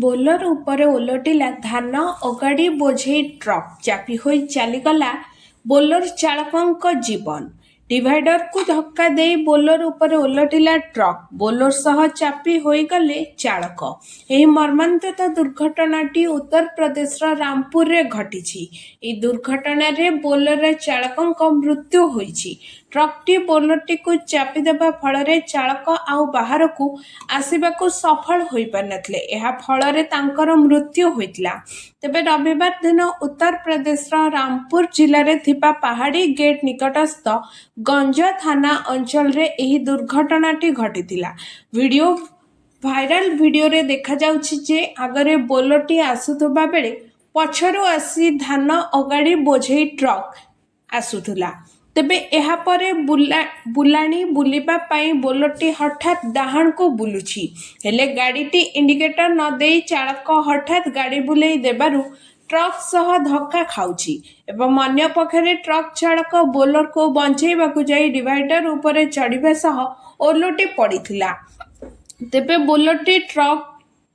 Bowler ଉପରେ ଓଲଟିଲା ଧାନ ଅଗାଡ଼ି ବୋଝେଇ ଟ୍ରକ୍, ଚାପି ହୋଇ ଚାଲିଗଲା ବୋଲର ଚାଳକଙ୍କ ଜୀବନ। ଡିଭାଇଡରକୁ ଧକ୍କା ଦେଇ ବୋଲର ଉପରେ ଓଲଟିଲା ଟ୍ରକ୍, ବୋଲର ସହ ଚାପି ହୋଇଗଲେ ଚାଳକ। ଏହି ମର୍ମନ୍ତୁଦ ଦୁର୍ଘଟଣାଟି ଉତ୍ତରପ୍ରଦେଶର ରାମପୁରରେ ଘଟିଛି। ଏହି ଦୁର୍ଘଟଣାରେ ବୋଲର ଚାଳକଙ୍କ ମୃତ୍ୟୁ ହୋଇଛି। ଟ୍ରକ୍ଟି ବୋଲରଟିକୁ ଚାପି ଦେବା ଫଳରେ ଚାଳକ ଆଉ ବାହାରକୁ ଆସିବାକୁ ସଫଳ ହୋଇପାରିନଥିଲେ। ଏହା ଫଳରେ ତାଙ୍କର ମୃତ୍ୟୁ ହୋଇଥିଲା। ତେବେ ରବିବାର ଦିନ ଉତ୍ତରପ୍ରଦେଶର ରାମପୁର ଜିଲ୍ଲାରେ ଥିବା ପାହାଡ଼ି ଗେଟ୍ ନିକଟସ୍ଥ ଗଞ୍ଜ ଥାନା ଅଞ୍ଚଳରେ ଏହି ଦୁର୍ଘଟଣାଟି ଘଟିଥିଲା। ଭାଇରାଲ ଭିଡିଓରେ ଦେଖାଯାଉଛି ଯେ ଆଗରେ ବୋଲରଟି ଆସୁଥିବା ବେଳେ ପଛରୁ ଆସି ଧାନ ଅଗାଡ଼ି ବୋଝେଇ ଟ୍ରକ୍ ଆସୁଥିଲା। ତେବେ ଏହାପରେ ବୁଲାଣି ବୁଲିବା ପାଇଁ ବୋଲରଟି ହଠାତ୍ ଡାହାଣକୁ ବୁଲୁଛି। ହେଲେ ଗାଡ଼ିଟି ଇଣ୍ଡିକେଟର ନ ଦେଇ ଚାଳକ ହଠାତ୍ ଗାଡ଼ି ବୁଲେଇ ଦେବାରୁ ଟ୍ରକ୍ ସହ ଧକ୍କା ଖାଉଛି ଏବଂ ଅନ୍ୟପକ୍ଷରେ ଟ୍ରକ୍ ଚାଳକ ବୋଲରକୁ ବଞ୍ଚାଇବାକୁ ଯାଇ ଡିଭାଇଡର ଉପରେ ଚଢ଼ିବା ସହ ଓଲଟି ପଡ଼ିଥିଲା। ତେବେ ବୋଲରଟି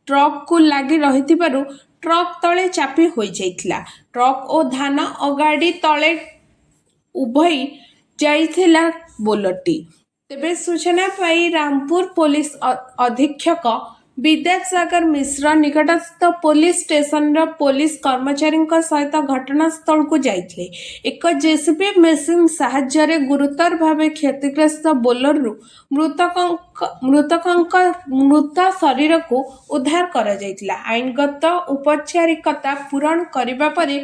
ଟ୍ରକ୍କୁ ଲାଗି ରହିଥିବାରୁ ଟ୍ରକ୍ ତଳେ ଚାପି ହୋଇଯାଇଥିଲା। ଟ୍ରକ୍ ଓ ଧାନ ଅଗାଡ଼ି ତଳେ ଉଭେଇ ଯାଇଥିଲା ବୋଲରଟି। ତେବେ ସୂଚନା ପାଇ ରାମପୁର ପୋଲିସ ଅଧୀକ୍ଷକ ବିଦ୍ୟାତ ସାଗର ମିଶ୍ର ନିକଟସ୍ଥ ପୋଲିସ ଷ୍ଟେସନର ପୋଲିସ କର୍ମଚାରୀଙ୍କ ସହିତ ଘଟଣାସ୍ଥଳକୁ ଯାଇଥିଲେ। ଏକ ଜେସିବି ମେସିନ୍ ସାହାଯ୍ୟରେ ଗୁରୁତର ଭାବେ କ୍ଷତିଗ୍ରସ୍ତ ବୋଲରରୁ ମୃତ ଶରୀରକୁ ଉଦ୍ଧାର କରାଯାଇଥିଲା। ଆଇନଗତ ଔପଚାରିକତା ପୂରଣ କରିବା ପରେ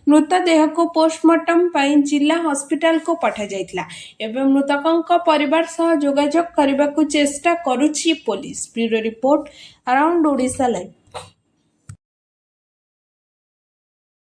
ମୃତଦେହକୁ ପୋଷ୍ଟମର୍ଟମ ପାଇଁ ଜିଲ୍ଲା ହସ୍ପିଟାଲକୁ ପଠାଯାଇଥିଲା। ଏବେ ମୃତକଙ୍କ ପରିବାର ସହ ଯୋଗାଯୋଗ କରିବାକୁ ଚେଷ୍ଟା କରୁଛି police. Bureau report, around Odisha live.